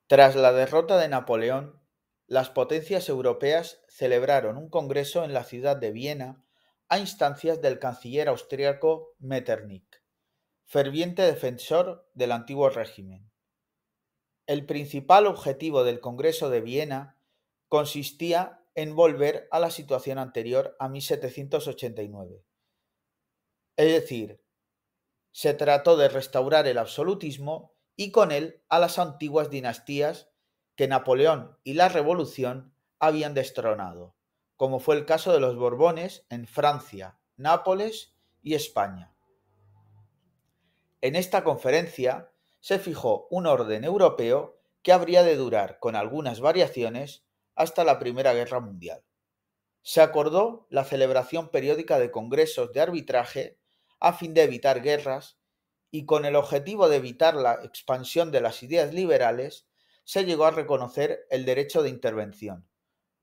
Tras la derrota de Napoleón, las potencias europeas celebraron un congreso en la ciudad de Viena a instancias del canciller austríaco Metternich, ferviente defensor del antiguo régimen. El principal objetivo del Congreso de Viena consistía en volver a la situación anterior a 1789. Es decir, se trató de restaurar el absolutismo y con él a las antiguas dinastías que Napoleón y la Revolución habían destronado, como fue el caso de los Borbones en Francia, Nápoles y España. En esta conferencia se fijó un orden europeo que habría de durar, con algunas variaciones, hasta la Primera Guerra Mundial. Se acordó la celebración periódica de congresos de arbitraje a fin de evitar guerras y con el objetivo de evitar la expansión de las ideas liberales, se llegó a reconocer el derecho de intervención,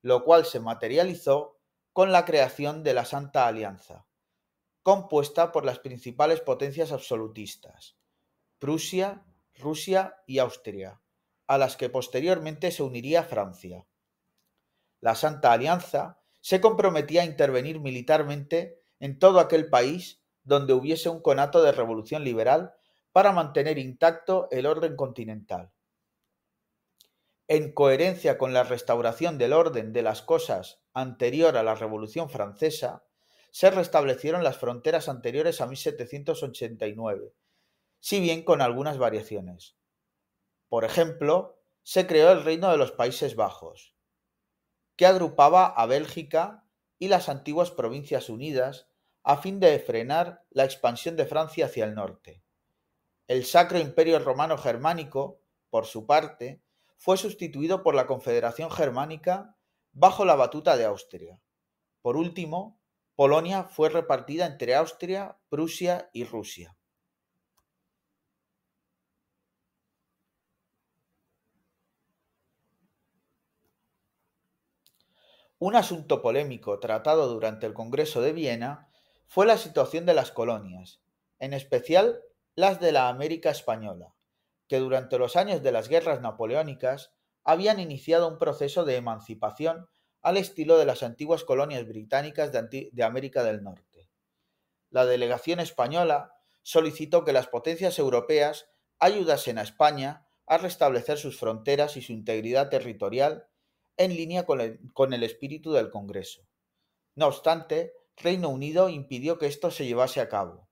lo cual se materializó con la creación de la Santa Alianza, compuesta por las principales potencias absolutistas, Prusia, Rusia y Austria, a las que posteriormente se uniría Francia. La Santa Alianza se comprometía a intervenir militarmente en todo aquel país donde hubiese un conato de revolución liberal para mantener intacto el orden continental. En coherencia con la restauración del orden de las cosas anterior a la Revolución Francesa, se restablecieron las fronteras anteriores a 1789, si bien con algunas variaciones. Por ejemplo, se creó el Reino de los Países Bajos, que agrupaba a Bélgica y las antiguas Provincias Unidas a fin de frenar la expansión de Francia hacia el norte. El Sacro Imperio Romano Germánico, por su parte, fue sustituido por la Confederación Germánica bajo la batuta de Austria. Por último, Polonia fue repartida entre Austria, Prusia y Rusia. Un asunto polémico tratado durante el Congreso de Viena fue la situación de las colonias, en especial las de la América española, que durante los años de las guerras napoleónicas habían iniciado un proceso de emancipación al estilo de las antiguas colonias británicas de América del Norte. La delegación española solicitó que las potencias europeas ayudasen a España a restablecer sus fronteras y su integridad territorial en línea con el espíritu del Congreso. No obstante, Reino Unido impidió que esto se llevase a cabo,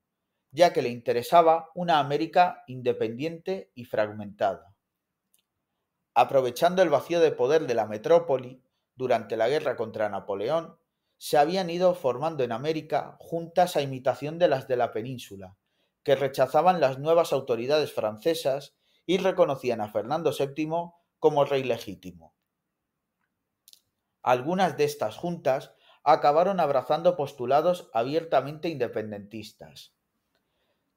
ya que le interesaba una América independiente y fragmentada. Aprovechando el vacío de poder de la metrópoli durante la guerra contra Napoleón, se habían ido formando en América juntas a imitación de las de la península, que rechazaban las nuevas autoridades francesas y reconocían a Fernando VII como rey legítimo. Algunas de estas juntas acabaron abrazando postulados abiertamente independentistas,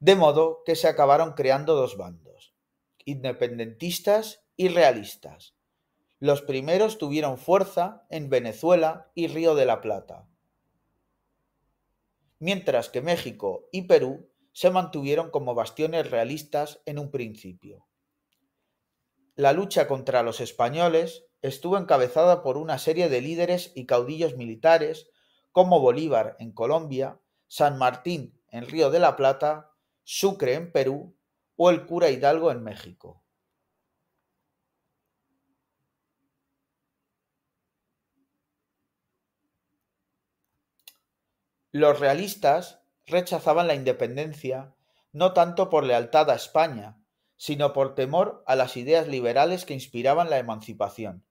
de modo que se acabaron creando dos bandos, independentistas y realistas. Los primeros tuvieron fuerza en Venezuela y Río de la Plata, mientras que México y Perú se mantuvieron como bastiones realistas en un principio. La lucha contra los españoles estuvo encabezada por una serie de líderes y caudillos militares como Bolívar en Colombia, San Martín en Río de la Plata, Sucre en Perú o el cura Hidalgo en México. Los realistas rechazaban la independencia no tanto por lealtad a España, sino por temor a las ideas liberales que inspiraban la emancipación.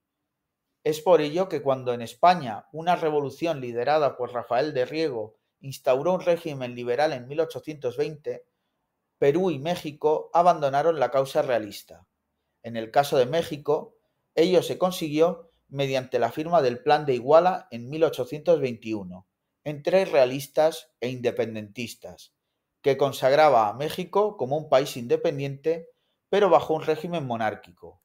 Es por ello que cuando en España una revolución liderada por Rafael de Riego instauró un régimen liberal en 1820, Perú y México abandonaron la causa realista. En el caso de México, ello se consiguió mediante la firma del Plan de Iguala en 1821, entre realistas e independentistas, que consagraba a México como un país independiente, pero bajo un régimen monárquico.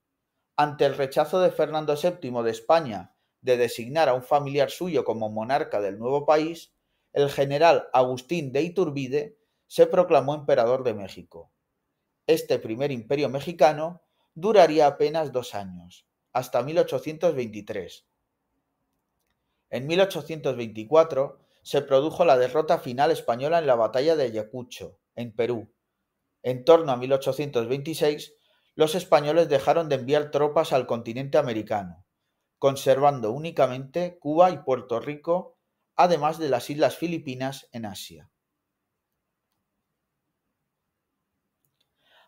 Ante el rechazo de Fernando VII de España de designar a un familiar suyo como monarca del nuevo país, el general Agustín de Iturbide se proclamó emperador de México. Este primer imperio mexicano duraría apenas 2 años, hasta 1823. En 1824 se produjo la derrota final española en la batalla de Ayacucho, en Perú. En torno a 1826, los españoles dejaron de enviar tropas al continente americano, conservando únicamente Cuba y Puerto Rico, además de las islas Filipinas en Asia.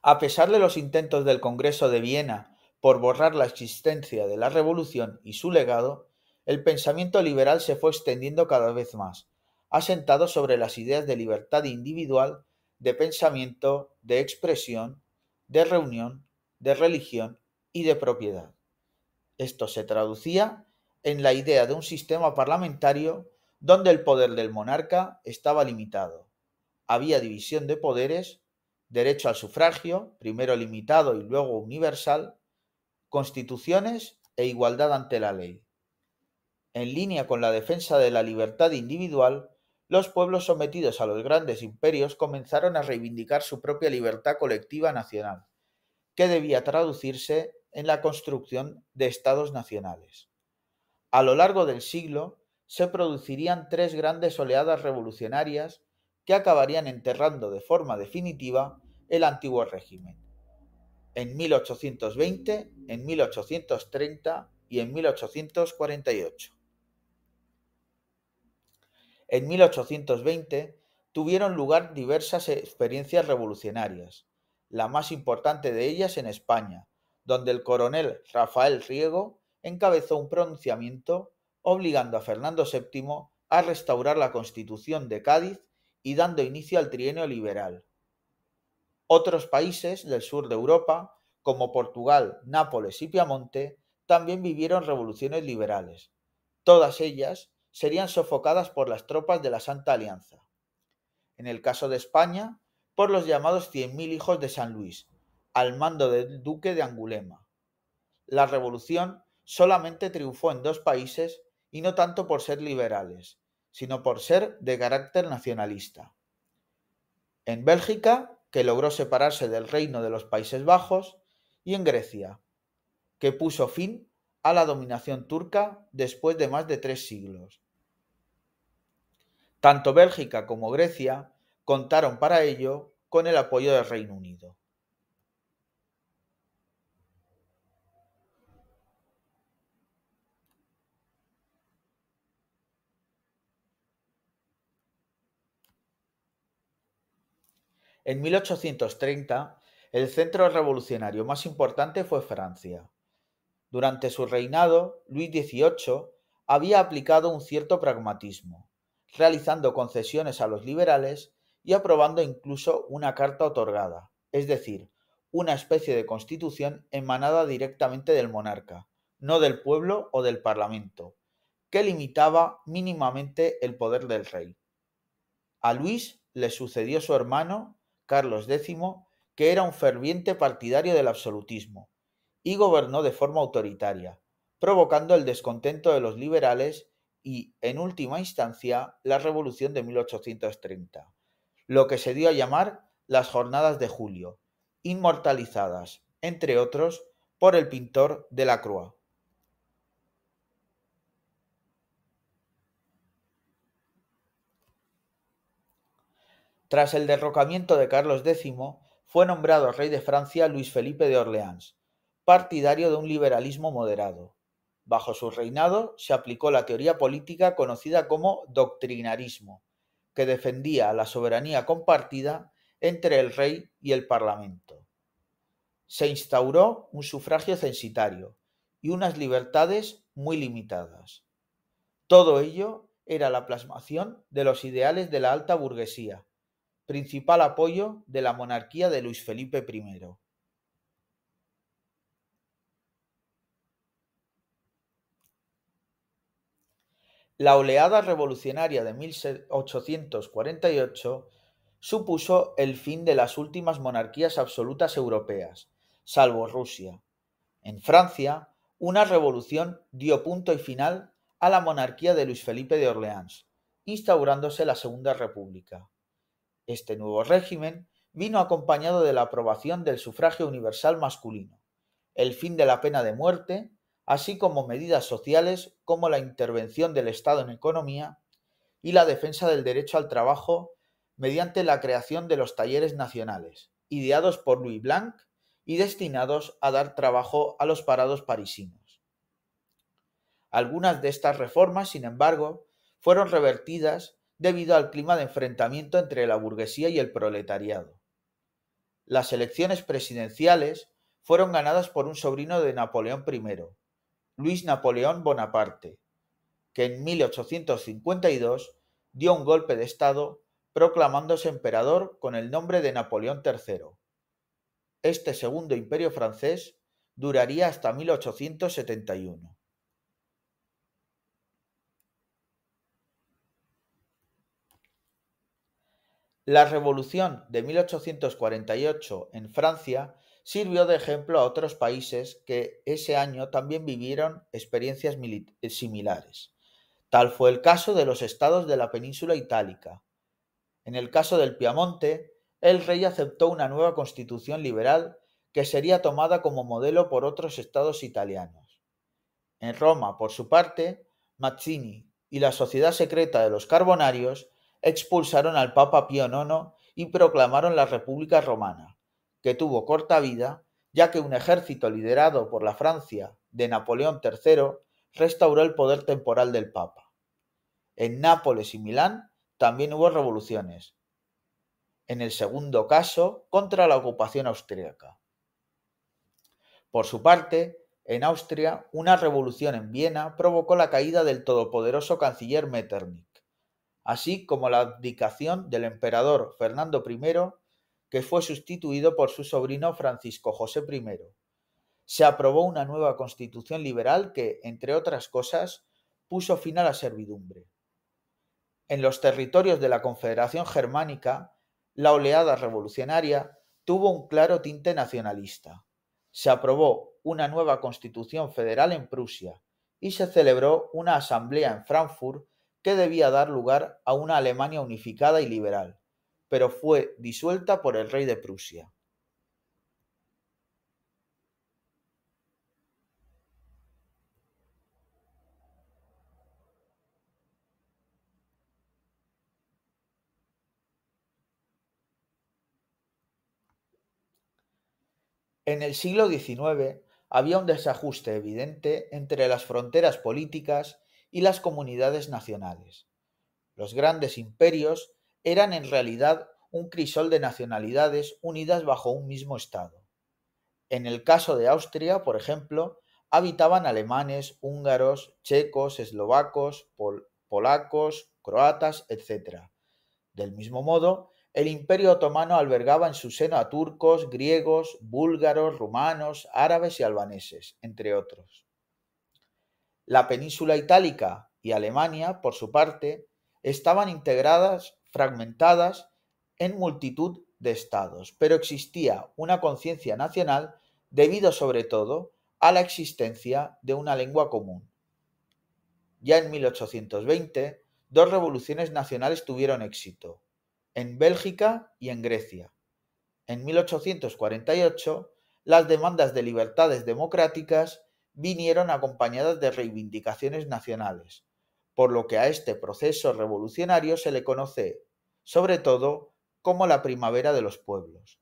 A pesar de los intentos del Congreso de Viena por borrar la existencia de la revolución y su legado, el pensamiento liberal se fue extendiendo cada vez más, asentado sobre las ideas de libertad individual, de pensamiento, de expresión, de reunión, de religión y de propiedad. Esto se traducía en la idea de un sistema parlamentario donde el poder del monarca estaba limitado. Había división de poderes, derecho al sufragio, primero limitado y luego universal, constituciones e igualdad ante la ley. En línea con la defensa de la libertad individual, los pueblos sometidos a los grandes imperios comenzaron a reivindicar su propia libertad colectiva nacional, que debía traducirse en la construcción de estados nacionales. A lo largo del siglo se producirían tres grandes oleadas revolucionarias que acabarían enterrando de forma definitiva el antiguo régimen. En 1820, en 1830 y en 1848. En 1820 tuvieron lugar diversas experiencias revolucionarias, la más importante de ellas en España, donde el coronel Rafael Riego encabezó un pronunciamiento obligando a Fernando VII a restaurar la Constitución de Cádiz y dando inicio al trienio liberal. Otros países del sur de Europa, como Portugal, Nápoles y Piamonte, también vivieron revoluciones liberales. Todas ellas serían sofocadas por las tropas de la Santa Alianza. En el caso de España, por los llamados 100.000 hijos de San Luis, al mando del duque de Angulema. La revolución solamente triunfó en dos países y no tanto por ser liberales, sino por ser de carácter nacionalista. En Bélgica, que logró separarse del reino de los Países Bajos, y en Grecia, que puso fin a la dominación turca después de más de 3 siglos. Tanto Bélgica como Grecia contaron para ello con el apoyo del Reino Unido. En 1830, el centro revolucionario más importante fue Francia. Durante su reinado, Luis XVIII había aplicado un cierto pragmatismo, realizando concesiones a los liberales y aprobando incluso una carta otorgada, es decir, una especie de constitución emanada directamente del monarca, no del pueblo o del parlamento, que limitaba mínimamente el poder del rey. A Luis le sucedió su hermano, Carlos X, que era un ferviente partidario del absolutismo, y gobernó de forma autoritaria, provocando el descontento de los liberales y, en última instancia, la Revolución de 1830, lo que se dio a llamar las Jornadas de Julio, inmortalizadas, entre otros, por el pintor Delacroix. Tras el derrocamiento de Carlos X, fue nombrado rey de Francia Luis Felipe de Orleans, partidario de un liberalismo moderado. Bajo su reinado se aplicó la teoría política conocida como doctrinarismo, que defendía la soberanía compartida entre el rey y el parlamento. Se instauró un sufragio censitario y unas libertades muy limitadas. Todo ello era la plasmación de los ideales de la alta burguesía, principal apoyo de la monarquía de Luis Felipe I. La oleada revolucionaria de 1848 supuso el fin de las últimas monarquías absolutas europeas, salvo Rusia. En Francia, una revolución dio punto y final a la monarquía de Luis Felipe de Orleans, instaurándose la Segunda República. Este nuevo régimen vino acompañado de la aprobación del sufragio universal masculino, el fin de la pena de muerte, así como medidas sociales como la intervención del Estado en economía y la defensa del derecho al trabajo mediante la creación de los talleres nacionales, ideados por Louis Blanc y destinados a dar trabajo a los parados parisinos. Algunas de estas reformas, sin embargo, fueron revertidas debido al clima de enfrentamiento entre la burguesía y el proletariado. Las elecciones presidenciales fueron ganadas por un sobrino de Napoleón I, Luis Napoleón Bonaparte, que en 1852 dio un golpe de Estado proclamándose emperador con el nombre de Napoleón III. Este segundo imperio francés duraría hasta 1871. La Revolución de 1848 en Francia sirvió de ejemplo a otros países que ese año también vivieron experiencias similares. Tal fue el caso de los estados de la península itálica. En el caso del Piamonte, el rey aceptó una nueva constitución liberal que sería tomada como modelo por otros estados italianos. En Roma, por su parte, Mazzini y la sociedad secreta de los Carbonarios expulsaron al Papa Pío IX y proclamaron la República Romana, que tuvo corta vida, ya que un ejército liderado por la Francia de Napoleón III restauró el poder temporal del Papa. En Nápoles y Milán también hubo revoluciones, en el segundo caso contra la ocupación austríaca. Por su parte, en Austria, una revolución en Viena provocó la caída del todopoderoso canciller Metternich, así como la abdicación del emperador Fernando I, que fue sustituido por su sobrino Francisco José I. Se aprobó una nueva constitución liberal que, entre otras cosas, puso fin a la servidumbre. En los territorios de la Confederación Germánica, la oleada revolucionaria tuvo un claro tinte nacionalista. Se aprobó una nueva constitución federal en Prusia y se celebró una asamblea en Frankfurt que debía dar lugar a una Alemania unificada y liberal, pero fue disuelta por el rey de Prusia. En el siglo XIX había un desajuste evidente entre las fronteras políticas y las comunidades nacionales. Los grandes imperios eran en realidad un crisol de nacionalidades unidas bajo un mismo Estado. En el caso de Austria, por ejemplo, habitaban alemanes, húngaros, checos, eslovacos, polacos, croatas, etc. Del mismo modo, el Imperio otomano albergaba en su seno a turcos, griegos, búlgaros, rumanos, árabes y albaneses, entre otros. La península itálica y Alemania, por su parte, estaban integradas, fragmentadas en multitud de estados, pero existía una conciencia nacional debido sobre todo a la existencia de una lengua común. Ya en 1820, dos revoluciones nacionales tuvieron éxito, en Bélgica y en Grecia. En 1848, las demandas de libertades democráticas vinieron acompañadas de reivindicaciones nacionales, por lo que a este proceso revolucionario se le conoce, sobre todo, como la primavera de los pueblos.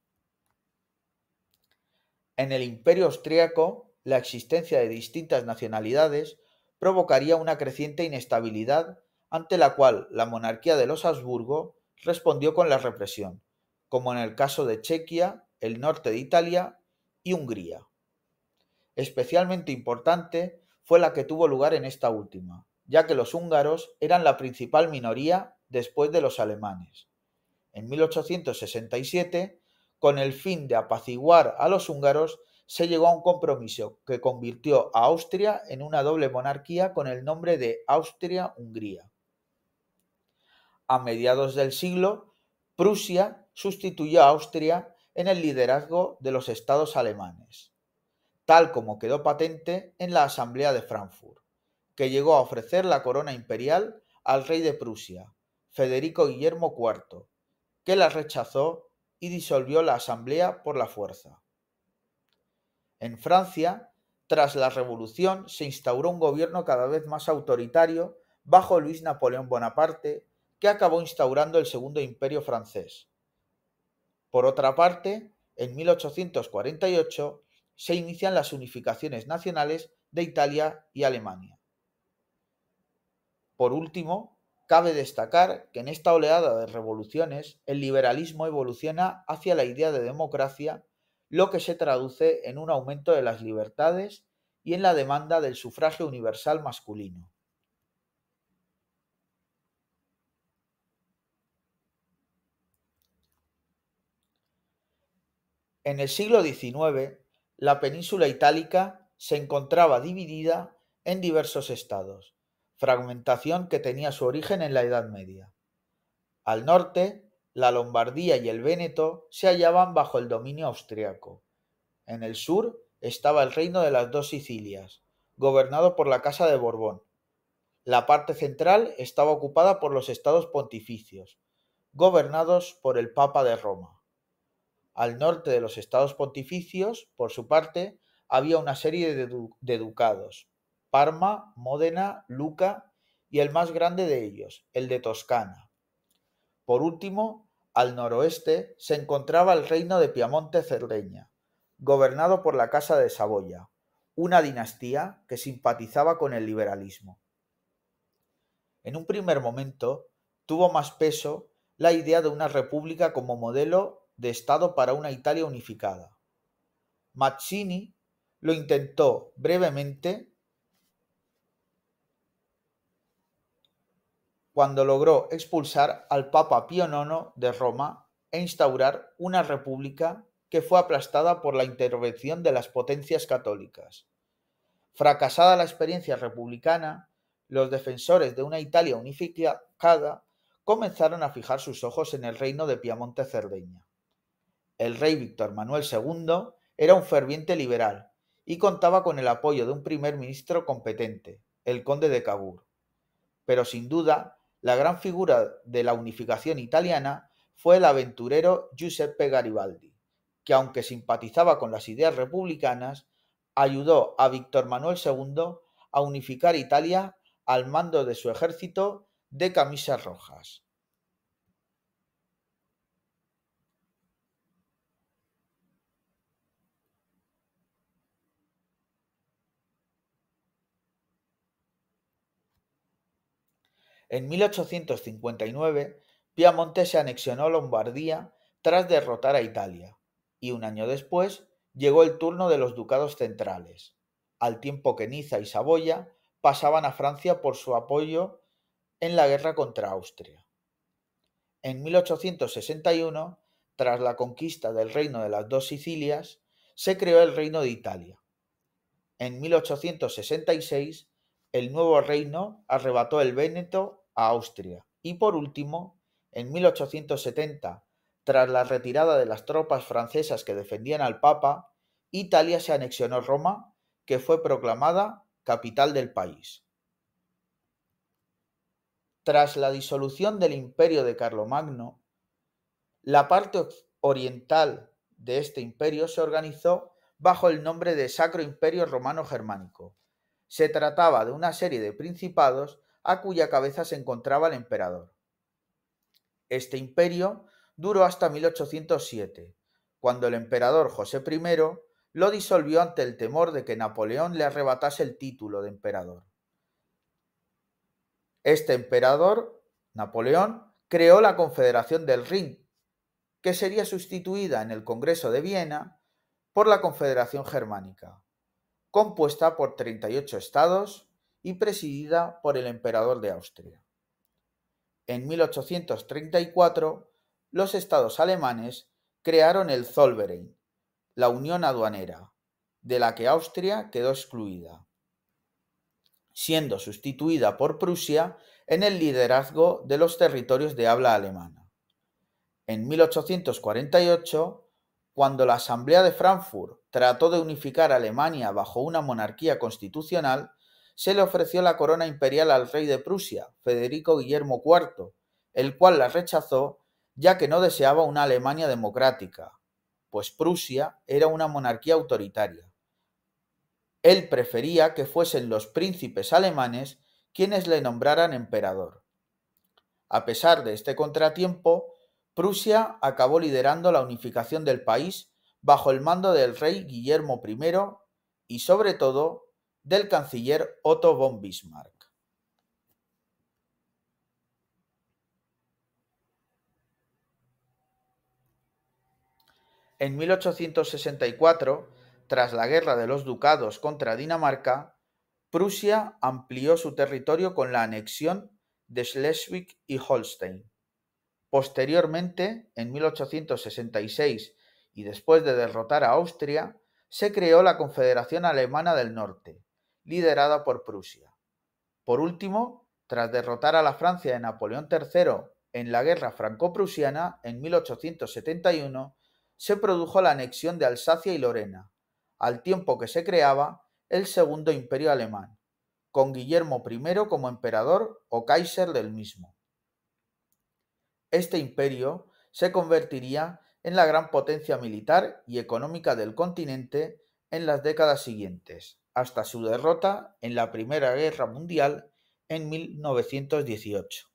En el Imperio austríaco, la existencia de distintas nacionalidades provocaría una creciente inestabilidad ante la cual la monarquía de los Habsburgo respondió con la represión, como en el caso de Chequia, el norte de Italia y Hungría. Especialmente importante fue la que tuvo lugar en esta última, ya que los húngaros eran la principal minoría después de los alemanes. En 1867, con el fin de apaciguar a los húngaros, se llegó a un compromiso que convirtió a Austria en una doble monarquía con el nombre de Austria-Hungría. A mediados del siglo, Prusia sustituyó a Austria en el liderazgo de los estados alemanes, tal como quedó patente en la Asamblea de Frankfurt, que llegó a ofrecer la corona imperial al rey de Prusia, Federico Guillermo IV, que la rechazó y disolvió la asamblea por la fuerza. En Francia, tras la Revolución, se instauró un gobierno cada vez más autoritario bajo Luis Napoleón Bonaparte, que acabó instaurando el Segundo Imperio francés. Por otra parte, en 1848 se inician las unificaciones nacionales de Italia y Alemania. Por último, cabe destacar que en esta oleada de revoluciones el liberalismo evoluciona hacia la idea de democracia, lo que se traduce en un aumento de las libertades y en la demanda del sufragio universal masculino. En el siglo XIX, la península itálica se encontraba dividida en diversos estados, fragmentación que tenía su origen en la Edad Media. Al norte, la Lombardía y el Véneto se hallaban bajo el dominio austriaco. En el sur estaba el reino de las dos Sicilias, gobernado por la Casa de Borbón. La parte central estaba ocupada por los estados pontificios, gobernados por el Papa de Roma. Al norte de los estados pontificios, por su parte, había una serie de ducados: Parma, Módena, Luca y el más grande de ellos, el de Toscana. Por último, al noroeste se encontraba el reino de Piamonte-Cerdeña, gobernado por la Casa de Saboya, una dinastía que simpatizaba con el liberalismo. En un primer momento, tuvo más peso la idea de una república como modelo de Estado para una Italia unificada. Mazzini lo intentó brevemente cuando logró expulsar al Papa Pío IX de Roma e instaurar una república que fue aplastada por la intervención de las potencias católicas. Fracasada la experiencia republicana, los defensores de una Italia unificada comenzaron a fijar sus ojos en el reino de Piamonte-Cerdeña. El rey Víctor Manuel II era un ferviente liberal y contaba con el apoyo de un primer ministro competente, el conde de Cavour. Pero sin duda, la gran figura de la unificación italiana fue el aventurero Giuseppe Garibaldi, que aunque simpatizaba con las ideas republicanas, ayudó a Víctor Manuel II a unificar Italia al mando de su ejército de camisas rojas. En 1859, Piamonte se anexionó Lombardía tras derrotar a Italia, y un año después llegó el turno de los ducados centrales, al tiempo que Niza y Saboya pasaban a Francia por su apoyo en la guerra contra Austria. En 1861, tras la conquista del Reino de las dos Sicilias, se creó el Reino de Italia. En 1866, el nuevo reino arrebató el Véneto a Austria y, por último, en 1870, tras la retirada de las tropas francesas que defendían al Papa, Italia se anexionó Roma, que fue proclamada capital del país. Tras la disolución del imperio de Carlomagno, la parte oriental de este imperio se organizó bajo el nombre de Sacro Imperio Romano Germánico. Se trataba de una serie de principados a cuya cabeza se encontraba el emperador. Este imperio duró hasta 1807, cuando el emperador José I lo disolvió ante el temor de que Napoleón le arrebatase el título de emperador. Este emperador, Napoleón, creó la Confederación del Rin, que sería sustituida en el Congreso de Viena por la Confederación Germánica, compuesta por 38 estados y presidida por el emperador de Austria. En 1834, los estados alemanes crearon el Zollverein, la Unión Aduanera, de la que Austria quedó excluida, siendo sustituida por Prusia en el liderazgo de los territorios de habla alemana. En 1848, cuando la Asamblea de Frankfurt trató de unificar Alemania bajo una monarquía constitucional, se le ofreció la corona imperial al rey de Prusia, Federico Guillermo IV, el cual la rechazó ya que no deseaba una Alemania democrática, pues Prusia era una monarquía autoritaria, Él prefería que fuesen los príncipes alemanes quienes le nombraran emperador. A pesar de este contratiempo, Prusia acabó liderando la unificación del país bajo el mando del rey Guillermo I y, sobre todo, del canciller Otto von Bismarck. En 1864, tras la Guerra de los Ducados contra Dinamarca, Prusia amplió su territorio con la anexión de Schleswig y Holstein. Posteriormente, en 1866 y después de derrotar a Austria, se creó la Confederación Alemana del Norte, liderada por Prusia. Por último, tras derrotar a la Francia de Napoleón III en la Guerra Franco-Prusiana en 1871, se produjo la anexión de Alsacia y Lorena, al tiempo que se creaba el Segundo Imperio Alemán, con Guillermo I como emperador o Kaiser del mismo. Este imperio se convertiría en la gran potencia militar y económica del continente en las décadas siguientes, hasta su derrota en la Primera Guerra Mundial en 1918.